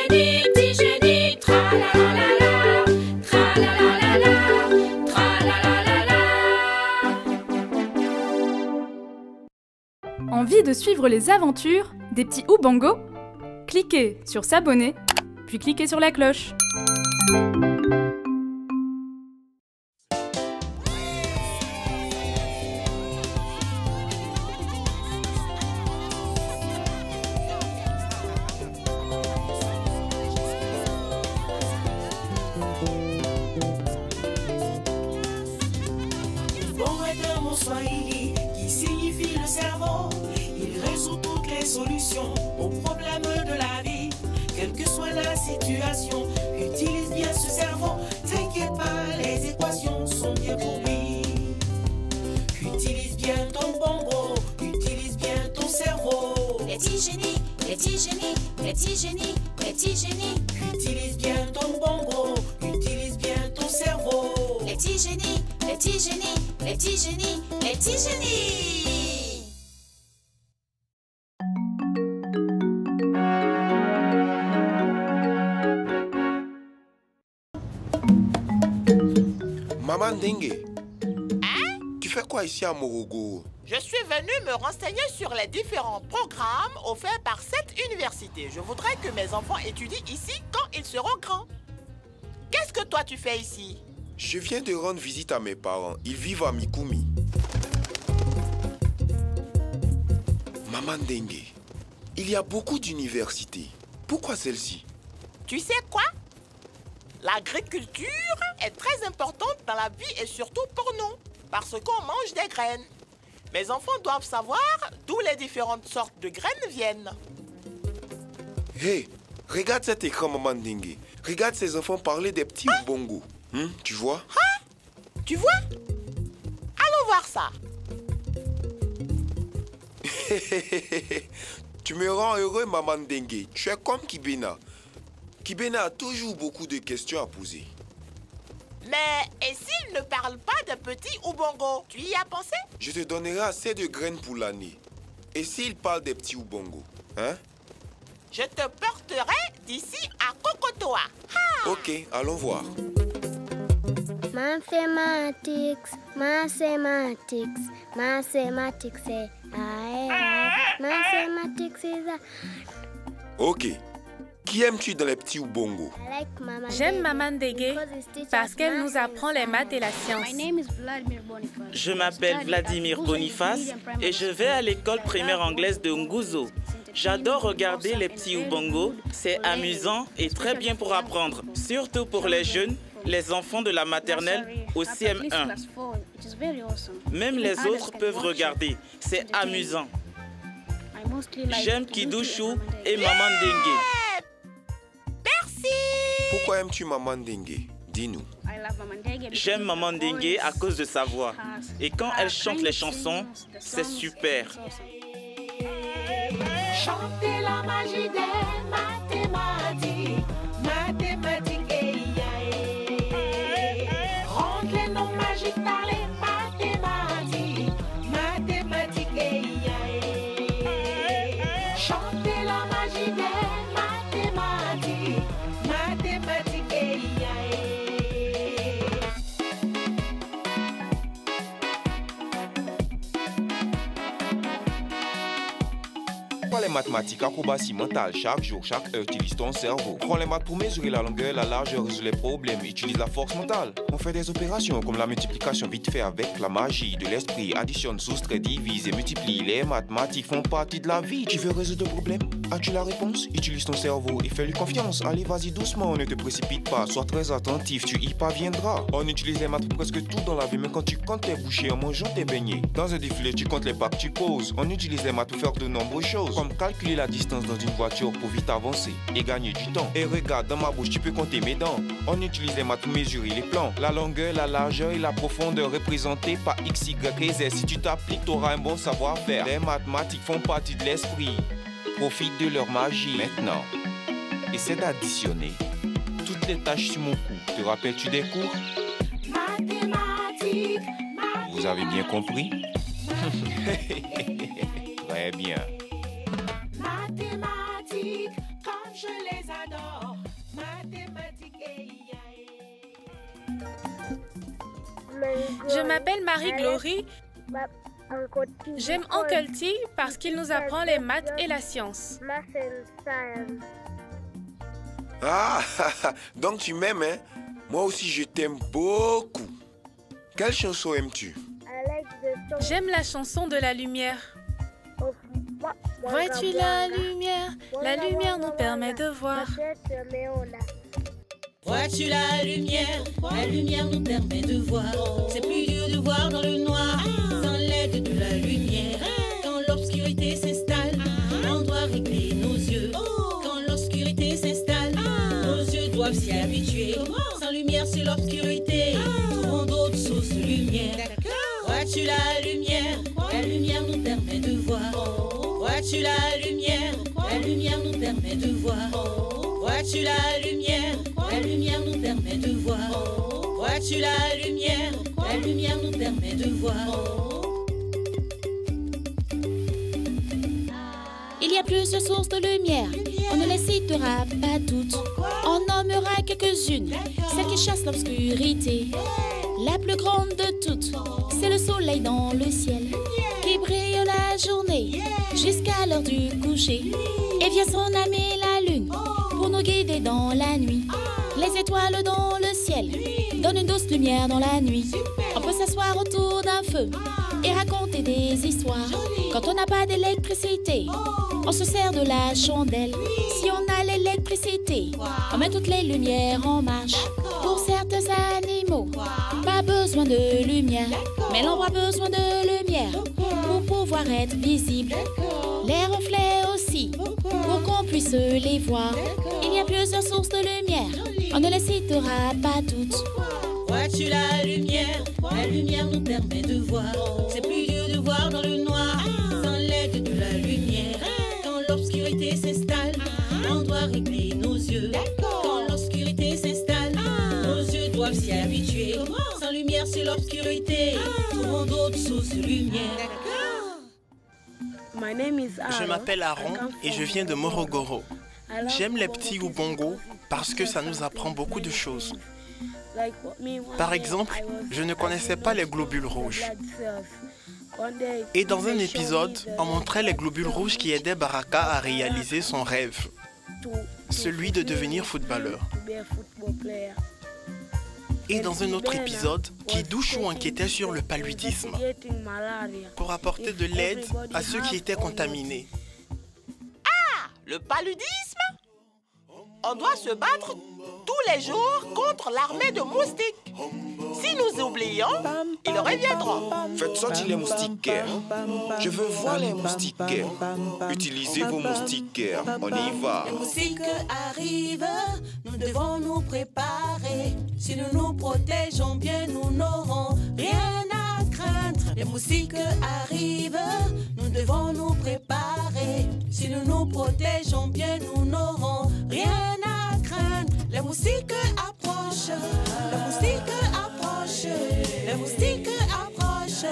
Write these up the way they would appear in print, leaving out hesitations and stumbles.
petit génie, tra-la-la-la-la, tra-la-la-la-la, tra-la-la-la-la. Envie de suivre les aventures des petits Oubango? Cliquez sur s'abonner, puis cliquez sur la cloche. Ubongo est un mot swahili qui signifie le cerveau. Il résout toutes les solutions aux problèmes de la vie. Quelle que soit la situation, utilise bien ce cerveau. T'inquiète pas, les équations sont bien pour lui. Utilise bien ton bongo, utilise bien ton cerveau. Les petits génies, les petits génies, les petits génies, les petits génies. Utilise bien ton bongo, utilise bien ton cerveau. Les petits génies, les petits génies, les petits génies, les petits génies. Maman Dengue, tu fais quoi ici à Morogo? Je suis venu me renseigner sur les différents programmes offerts par cette université. Je voudrais que mes enfants étudient ici quand ils seront grands. Qu'est-ce que toi tu fais ici? Je viens de rendre visite à mes parents. Ils vivent à Mikumi. Maman Dengue, il y a beaucoup d'universités. Pourquoi celle-ci? Tu sais quoi? L'agriculture est très importante dans la vie et surtout pour nous, parce qu'on mange des graines. Mes enfants doivent savoir d'où les différentes sortes de graines viennent. Hé, regarde cet écran, Maman Dengue. Regarde ces enfants parler des petits Ubongo. Tu vois? Tu vois? Allons voir ça. Tu me rends heureux, Maman Dengue. Tu es comme Kibena. Kibena a toujours beaucoup de questions à poser. Mais et s'ils ne parlent pas de petits Ubongo? Tu y as pensé? Je te donnerai assez de graines pour l'année. Et s'il parle des petits Ubongo, hein? Je te porterai d'ici à Kokotoa. Ah! Ok, allons voir. Mathematics, mathematics, mathematics is mathematics is Ok. Qui aimes-tu dans les petits Ubongo? I like Mama J'aime Dengue Maman Dengue because it teaches parce qu'elle math nous apprend and les maths et science. la science. Je m'appelle Vladimir Boniface et je vais à l'école primaire anglaise de Nguzo. J'adore regarder les petits Ubongo, c'est amusant et très bien pour apprendre, surtout pour les jeunes, les enfants de la maternelle au CM1. Même les autres peuvent regarder, c'est amusant. J'aime Kidouchou et Maman Dengue. Merci! Pourquoi aimes-tu Maman Dengue? Dis-nous. J'aime Maman Dengue à cause de sa voix. Et quand elle chante les chansons, c'est super. Chantez la magie des mathématiques, mathématiques Rendre les noms magiques par les mathématiques, mathématiques Chantez la magie des mathématiques, mathématiques Pas les mathématiques, acrobatie mentale. Chaque jour, chaque heure, utilise ton cerveau. Prends les maths pour mesurer la longueur, la largeur, résoudre les problèmes. Utilise la force mentale. On fait des opérations comme la multiplication vite fait avec la magie de l'esprit. Additionne, soustrait, divise et multiplie. Les mathématiques font partie de la vie. Tu veux résoudre le problème? As-tu la réponse? Utilise ton cerveau et fais-lui confiance. Allez, vas-y doucement, ne te précipite pas. Sois très attentif, tu y parviendras. On utilise les maths pour presque tout dans la vie, même quand tu comptes tes bouchées en mangeant tes beignets. Dans un défilé, tu comptes les pas que tu poses. On utilise les maths pour faire de nombreuses choses, comme calculer la distance dans une voiture pour vite avancer et gagner du temps. Et regarde, dans ma bouche, tu peux compter mes dents. On utilise les maths pour mesurer les plans. La longueur, la largeur et la profondeur représentées par X, Y et Z. Si tu t'appliques, tu auras un bon savoir-faire. Les mathématiques font partie de l'esprit. Profite de leur magie. Maintenant, essaie d'additionner toutes les tâches sur mon cou. Te rappelles-tu des cours? mathématiques. Vous avez bien compris? Très bien. Mathématiques, quand je les adorent mathématiques et IA. Je m'appelle Marie-Glory. J'aime Uncle T parce qu'il nous apprend les maths et la science. Ah, donc tu m'aimes, hein? Moi aussi, je t'aime beaucoup. Quelle chanson aimes-tu? J'aime la chanson de la lumière. Vois-tu la lumière? La lumière nous permet de voir. Vois-tu la lumière? La lumière nous permet de voir. C'est plus dur de voir dans le noir sans l'aide de la lumière. Quand l'obscurité s'installe, on doit régler nos yeux. Quand l'obscurité s'installe, nos yeux doivent s'y habituer. Sans lumière, c'est l'obscurité. Trouvons d'autres sources de lumière. Vois-tu la lumière? La lumière nous permet de voir. Vois-tu la lumière? La lumière nous permet de voir. Vois-tu la lumière? La lumière nous permet de voir. Vois-tu la lumière? La lumière nous permet de voir. Il y a plusieurs sources de lumière, on ne les citera pas toutes. On nommera quelques-unes, celles qui chassent l'obscurité. La plus grande de toutes, c'est le soleil dans le ciel, qui brille la journée jusqu'à l'heure du coucher. Et vient son ami la lune, pour nous guider dans la nuit. Les étoiles dans le ciel donnent une douce lumière dans la nuit. On peut s'asseoir autour d'un feu et raconter des histoires. Quand on n'a pas d'électricité, on se sert de la chandelle. Si on a l'électricité, on met toutes les lumières en marche. Pour certains animaux, pas besoin de lumière, mais l'ombre a besoin de lumière pour pouvoir être visible. Les reflets aussi, pour qu'on puisse les voir. Il y a plusieurs sources de lumière, on ne les citera pas toutes. Vois-tu la lumière? La lumière nous permet de voir. C'est plus dur de voir dans le noir sans l'aide de la lumière. Quand l'obscurité s'installe, on doit régler nos yeux. Quand l'obscurité s'installe, nos yeux doivent s'y habituer. Sans lumière, c'est l'obscurité. Trouvons d'autres sources de lumière. Je m'appelle Aaron et je viens de Morogoro. J'aime les petits Ubongo parce que ça nous apprend beaucoup de choses. Par exemple, je ne connaissais pas les globules rouges. Et dans un épisode, on montrait les globules rouges qui aidaient Baraka à réaliser son rêve, celui de devenir footballeur. Et dans un autre épisode, Kidouchou enquêtait sur le paludisme pour apporter de l'aide à ceux qui étaient contaminés. Ah, le paludisme? On doit se battre tous les jours contre l'armée de moustiques. Si nous oublions, ils reviendront. Faites sortir les moustiquaires. Je veux voir les moustiquaires. Utilisez vos moustiquaires. On y va. Les moustiques arrivent, nous devons nous préparer. Si nous nous protégeons bien, nous n'aurons rien à craindre. Les moustiques arrivent, nous devons nous préparer. Si nous nous protégeons bien, nous n'aurons rien à craindre. Les moustiques approchent, les moustiques approchent, les moustiques approchent.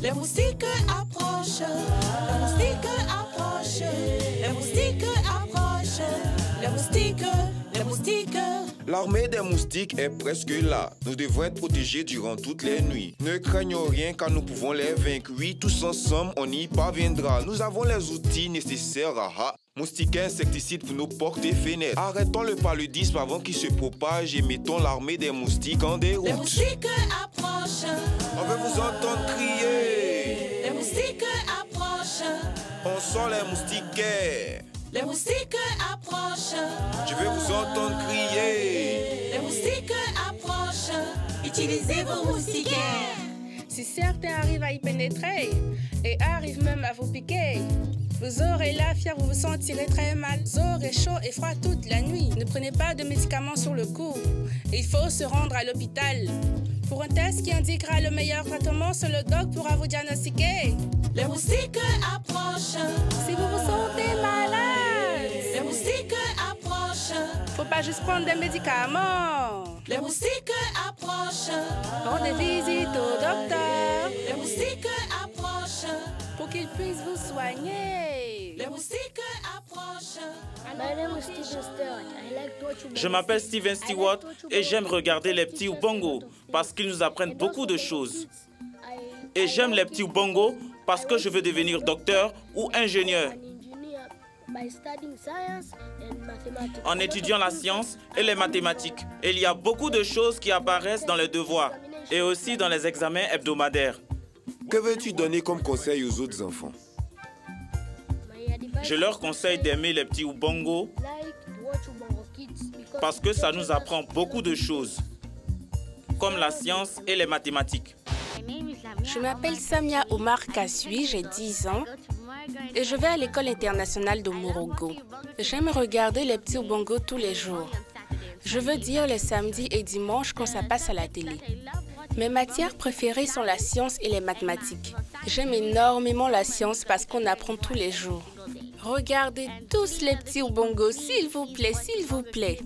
Les moustiques approchent, les moustiques approchent, les moustiques approchent, les moustiques. L'armée des moustiques est presque là. Nous devons être protégés durant toutes les nuits. Ne craignons rien car nous pouvons les vaincre. Oui, tous ensemble, on y parviendra. Nous avons les outils nécessaires. Moustiquaires, insecticides pour nos portes et fenêtres. Arrêtons le paludisme avant qu'il se propage et mettons l'armée des moustiques en déroute. Les moustiques approchent. On veut vous entendre crier. Les moustiques approchent. On sort les moustiquaires. Les moustiques approchent. Je veux vous entendre crier. Les moustiques approchent. Utilisez vos moustiquaires. Si certains arrivent à y pénétrer et arrivent même à vous piquer, vous aurez la fièvre, vous vous sentirez très mal. Vous aurez chaud et froid toute la nuit. Ne prenez pas de médicaments sur le coup. Il faut se rendre à l'hôpital pour un test qui indiquera le meilleur traitement. Seul le doc pourra vous diagnostiquer. Les moustiques approchent. Si vous vous sentez malade, les moustiques approchent. Faut pas juste prendre des médicaments. Les moustiques approchent. Rendez visite au docteur. Les moustiques approchent. Pour qu'il puisse vous soigner. Les moustiques approchent. Je m'appelle Steven Stewart et j'aime regarder les petits Ubongo parce qu'ils nous apprennent beaucoup de choses. Et j'aime les petits Ubongo parce que je veux devenir docteur ou ingénieur. En étudiant la science et les mathématiques, il y a beaucoup de choses qui apparaissent dans les devoirs et aussi dans les examens hebdomadaires. Que veux-tu donner comme conseil aux autres enfants? Je leur conseille d'aimer les petits Ubongo parce que ça nous apprend beaucoup de choses, comme la science et les mathématiques. Je m'appelle Samia Omar Kasui, j'ai 10 ans et je vais à l'école internationale de Morogo. J'aime regarder les petits Ubongo tous les jours. Je veux dire les samedis et dimanches quand ça passe à la télé. Mes matières préférées sont la science et les mathématiques. J'aime énormément la science parce qu'on apprend tous les jours. Regardez tous les petits Ubongo, s'il vous plaît, s'il vous plaît.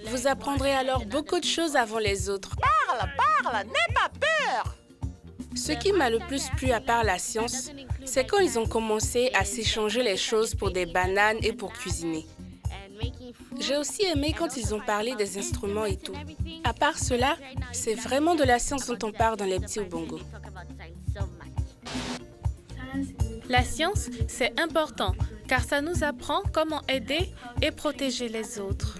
Vous apprendrez alors beaucoup de choses avant les autres. Parle, n'aie pas peur. Ce qui m'a le plus plu à part la science, c'est quand ils ont commencé à s'échanger les choses pour des bananes et pour cuisiner. J'ai aussi aimé quand ils ont parlé des instruments et tout. À part cela, c'est vraiment de la science dont on parle dans les petits Ubongo. La science, c'est important car ça nous apprend comment aider et protéger les autres.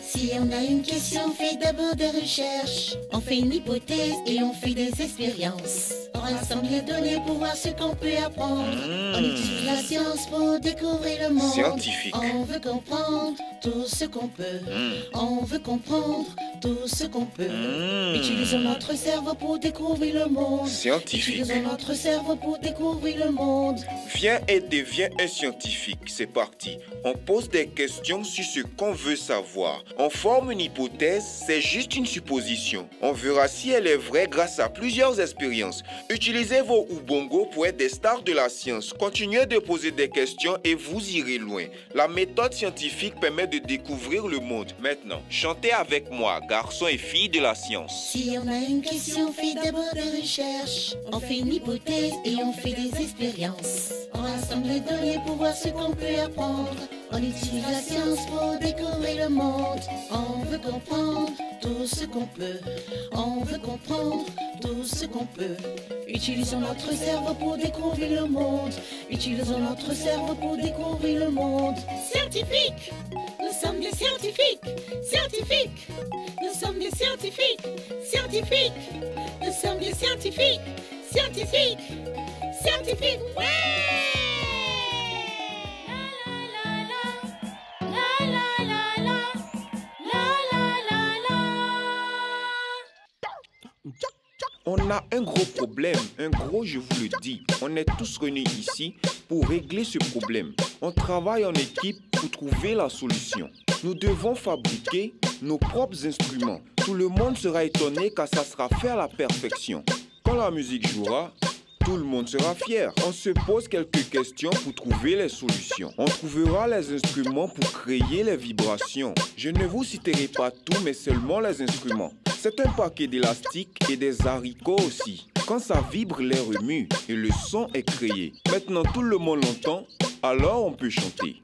Si on a une question, on fait d'abord des recherches. On fait une hypothèse et on fait des expériences. On rassemble les données pour voir ce qu'on peut apprendre. On utilise la science pour découvrir le monde. Scientifique. On veut comprendre tout ce qu'on peut. On veut comprendre tout ce qu'on peut. Utilisons notre cerveau pour découvrir le monde. Scientifique. Utilisons notre cerveau pour découvrir le monde. Viens et deviens un scientifique, c'est parti. On pose des questions sur ce qu'on veut savoir. On forme une hypothèse, c'est juste une supposition. On verra si elle est vraie grâce à plusieurs expériences. Utilisez vos Ubongo pour être des stars de la science. Continuez de poser des questions et vous irez loin. La méthode scientifique permet de découvrir le monde. Maintenant, chantez avec moi, garçons et filles de la science. Si on a une question, on fait d'abord des recherches. On fait une hypothèse et on fait des expériences. On rassemble les données pour voir ce qu'on peut apprendre. On utilise la science pour découvrir le monde. On veut comprendre tout ce qu'on peut. On veut comprendre tout ce qu'on peut. Utilisons notre cerveau pour découvrir le monde. Utilisons notre cerveau pour découvrir le monde. Scientifiques, nous sommes des scientifiques. Scientifiques, nous sommes des scientifiques. Scientifiques, nous sommes des scientifiques. Scientifiques, scientifiques, ouais! On a un gros problème, je vous le dis. On est tous réunis ici pour régler ce problème. On travaille en équipe pour trouver la solution. Nous devons fabriquer nos propres instruments. Tout le monde sera étonné car ça sera fait à la perfection. Quand la musique jouera, tout le monde sera fier. On se pose quelques questions pour trouver les solutions. On trouvera les instruments pour créer les vibrations. Je ne vous citerai pas tout, mais seulement les instruments. C'est un paquet d'élastiques et des haricots aussi. Quand ça vibre, les remue et le son est créé. Maintenant, tout le monde l'entend, alors on peut chanter.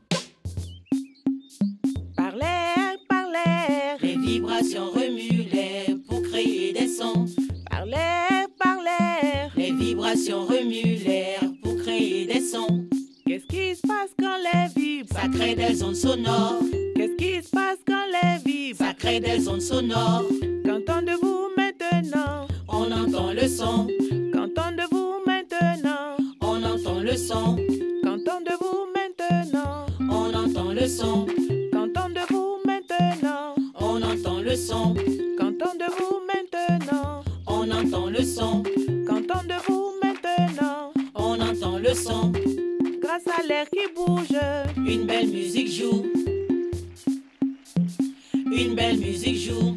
Par l'air, les vibrations remuent l'air pour créer des sons. Par l'air, les vibrations remuent l'air pour créer des sons. Qu'est-ce qui se passe quand les vibre? Ça crée des ondes sonores. Qu'est-ce qui se passe quand les vibre? Ça crée des ondes sonores. Qu'entendez-vous maintenant? On entend le son. Qu'entendez-vous maintenant? On entend le son. Qu'entendez-vous maintenant? On entend le son. Qu'entendez-vous maintenant? On entend le son. Qu'entendez-vous maintenant? On entend le son. Qu'entendez-vous maintenant? On entend le son. Grâce à l'air qui bouge, une belle musique joue. Une belle musique joue.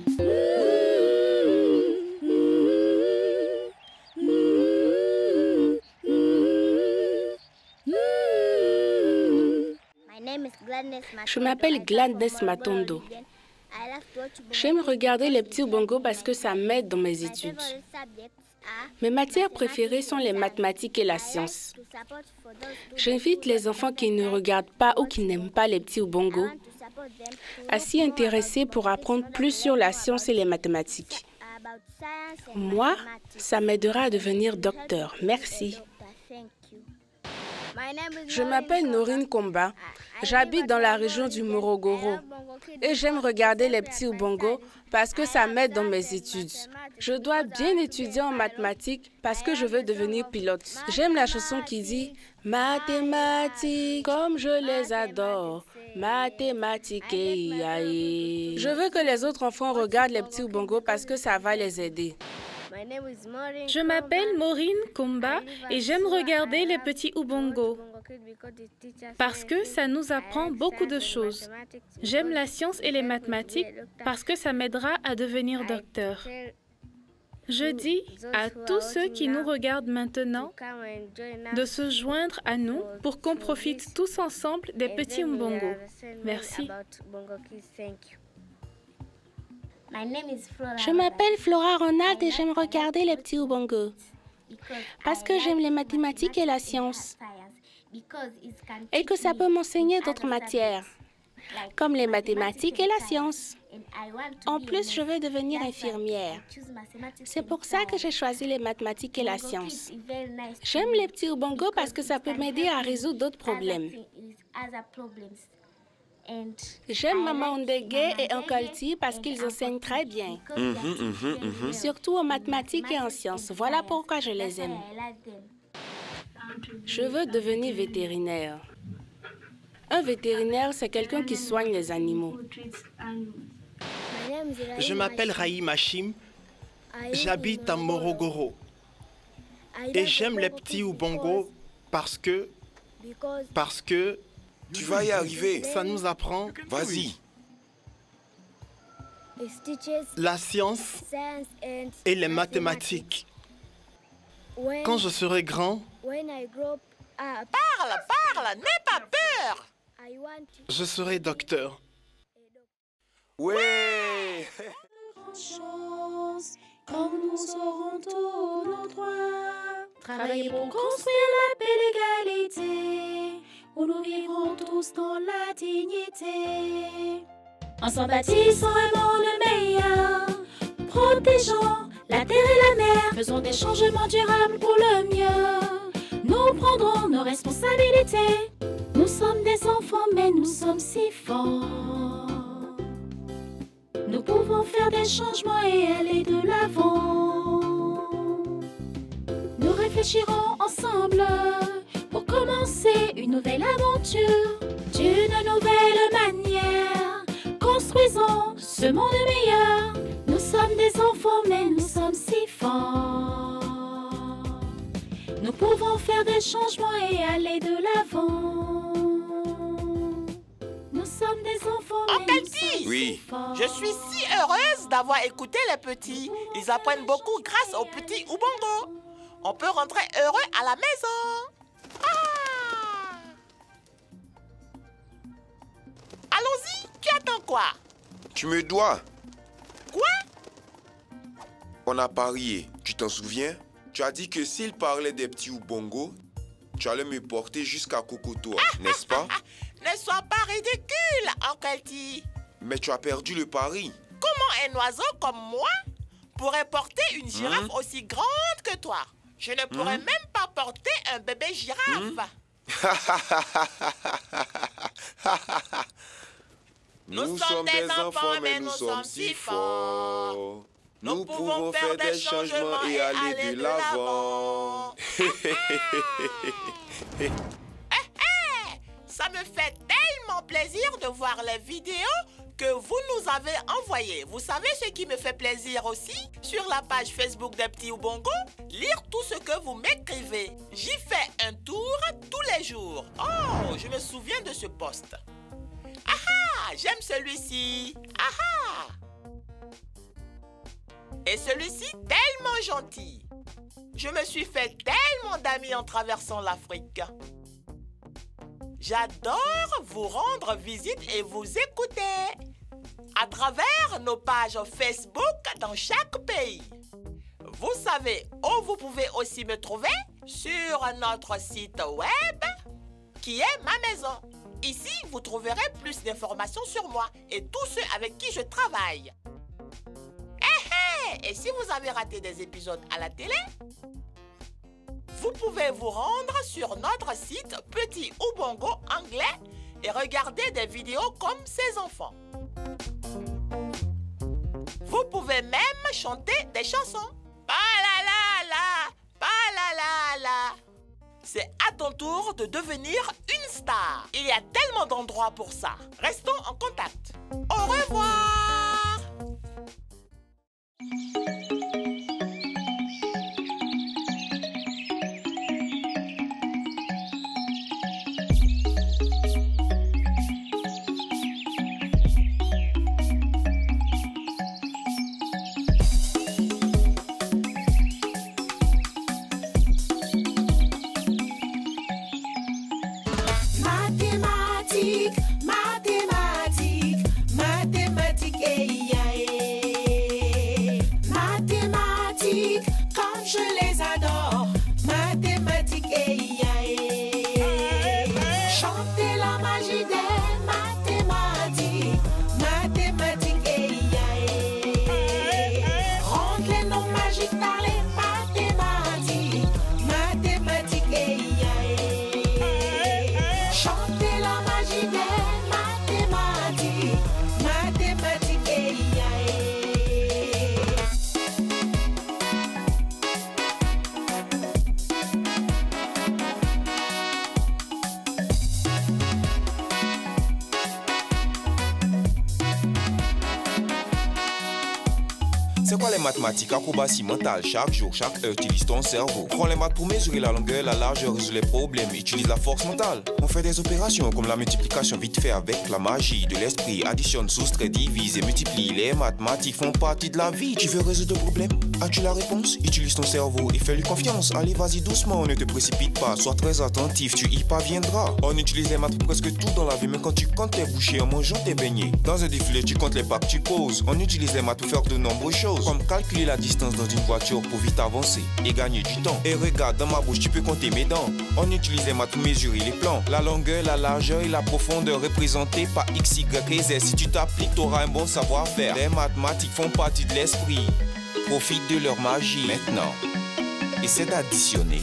Je m'appelle Gladys Matondo. J'aime regarder les petits Ubongo parce que ça m'aide dans mes études. Mes matières préférées sont les mathématiques et la science. J'invite les enfants qui ne regardent pas ou qui n'aiment pas les petits Ubongo à s'y intéresser pour apprendre plus sur la science et les mathématiques. Moi, ça m'aidera à devenir docteur. Merci. Je m'appelle Norine Komba. J'habite dans la région du Morogoro et j'aime regarder les petits Ubongo parce que ça m'aide dans mes études. Je dois bien étudier en mathématiques parce que je veux devenir pilote. J'aime la chanson qui dit « Mathématiques, comme je les adore, mathématiques, Je veux que les autres enfants regardent les petits Ubongo parce que ça va les aider. Je m'appelle Maureen Komba et j'aime regarder les petits Ubongo parce que ça nous apprend beaucoup de choses. J'aime la science et les mathématiques parce que ça m'aidera à devenir docteur. Je dis à tous ceux qui nous regardent maintenant de se joindre à nous pour qu'on profite tous ensemble des petits Ubongo. Merci. Je m'appelle Flora Ronald et j'aime regarder les petits Ubongo parce que j'aime les mathématiques et la science et que ça peut m'enseigner d'autres matières comme les mathématiques et la science. En plus, je veux devenir infirmière. C'est pour ça que j'ai choisi les mathématiques et la science. J'aime les petits Ubongo parce que ça peut m'aider à résoudre d'autres problèmes. J'aime Maman Ondege et Uncle T parce qu'ils enseignent très bien. Surtout en mathématiques et en sciences. Voilà pourquoi je les aime. Je veux devenir vétérinaire. Un vétérinaire, c'est quelqu'un qui soigne les animaux. Je m'appelle Rahim Hachim. J'habite à Morogoro. Et j'aime les petits Ubongo parce que... Tu vas y arriver. Ça nous apprend... Vas-y. La science et les mathématiques. Quand je serai grand... Parle, n'aie pas peur. Je serai docteur. Ouais. Comme nous aurons tous nos droits, travailler pour construire la paix et l'égalité, où nous vivrons tous dans la dignité. Ensemble bâtissons un monde meilleur, protégeons la terre et la mer, faisons des changements durables pour le mieux. Nous prendrons nos responsabilités. Nous sommes des enfants, mais nous sommes si forts. Nous pouvons faire des changements et aller de l'avant. Nous réfléchirons ensemble pour commencer une nouvelle aventure. D'une nouvelle manière, construisons ce monde meilleur. Nous sommes des enfants, mais nous sommes si forts. Nous pouvons faire des changements et aller de l'avant. Nous sommes des enfants, mais nous sommes si forts. Je suis si heureuse d'avoir écouté les petits. Ils apprennent beaucoup grâce aux petits Ubongo. On peut rentrer heureux à la maison. Allons-y, tu attends quoi? Tu me dois. Quoi? On a parié, tu t'en souviens? Tu as dit que s'il parlait des petits Ubongo, tu allais me porter jusqu'à Kokotoa, n'est-ce pas? Ne sois pas ridicule, Uncle T. Mais tu as perdu le pari. Comment un oiseau comme moi pourrait porter une girafe aussi grande que toi? Je ne pourrais même pas porter un bébé girafe. Nous sommes des enfants, mais nous sommes si forts. Nous pouvons faire des changements et aller de l'avant. Ça me fait tellement plaisir de voir les vidéos que vous nous avez envoyées. Vous savez ce qui me fait plaisir aussi? Sur la page Facebook des petits Ubongo, lire tout ce que vous m'écrivez. J'y fais un tour tous les jours. Oh, je me souviens de ce post. Ah, j'aime celui-ci. Ah. Et celui-ci, tellement gentil. Je me suis fait tellement d'amis en traversant l'Afrique. J'adore vous rendre visite et vous écouter. à travers nos pages Facebook dans chaque pays. Vous savez où vous pouvez aussi me trouver? Sur notre site web qui est ma maison. Ici, vous trouverez plus d'informations sur moi et tous ceux avec qui je travaille. Et si vous avez raté des épisodes à la télé, vous pouvez vous rendre sur notre site Petit Ubongo anglais et regarder des vidéos comme ces enfants. Vous pouvez même chanter des chansons. Pa la la la, pa la la la. C'est à ton tour de devenir une star. Il y a tellement d'endroits pour ça. Restons en contact. Au revoir. C'est quoi les mathématiques? Acrobatie mentale, chaque jour, chaque heure, utilise ton cerveau. Prends les maths pour mesurer la longueur, la largeur, résoudre les problèmes, utilise la force mentale. On fait des opérations comme la multiplication vite fait avec la magie de l'esprit. Additionne, soustrait, divise et multiplie. Les mathématiques font partie de la vie. Tu veux résoudre le problème? As-tu la réponse? Utilise ton cerveau et fais-lui confiance. Allez, vas-y doucement, ne te précipite pas. Sois très attentif, tu y parviendras. On utilise les maths pour presque tout dans la vie, mais quand tu comptes tes bouchées en mangeant tes beignets. Dans un défilé, tu comptes les pas que tu poses. On utilise les maths pour faire de nombreuses choses, comme calculer la distance dans une voiture pour vite avancer et gagner du temps. Et regarde, dans ma bouche, tu peux compter mes dents. On utilise les maths pour mesurer les plans. La longueur, la largeur et la profondeur représentées par X, Y et Z. Si tu t'appliques, tu auras un bon savoir-faire. Les mathématiques font partie de l'esprit. Profite de leur magie. Maintenant, essaie d'additionner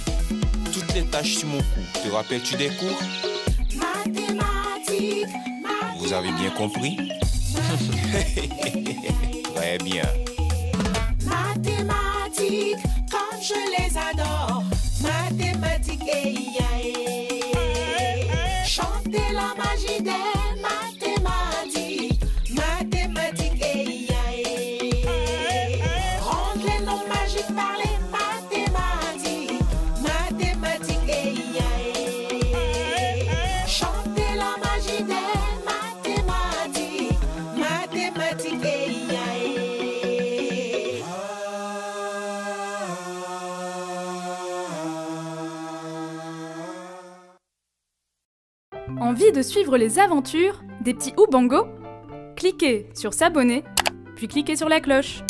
toutes les tâches sur mon cou. Te rappelles-tu des cours? Mathématiques. Vous avez bien compris? Très bien. Mathématiques, comme je les adore. Mathématiques, chanter la magie des mathématiques. Mathématiques, rendre les noms magiques par les mathématiques. Mathématiques, chanter la magie des mathématiques. Mathématiques, Envie de suivre les aventures des petits Ubongo? Cliquez sur s'abonner, puis cliquez sur la cloche.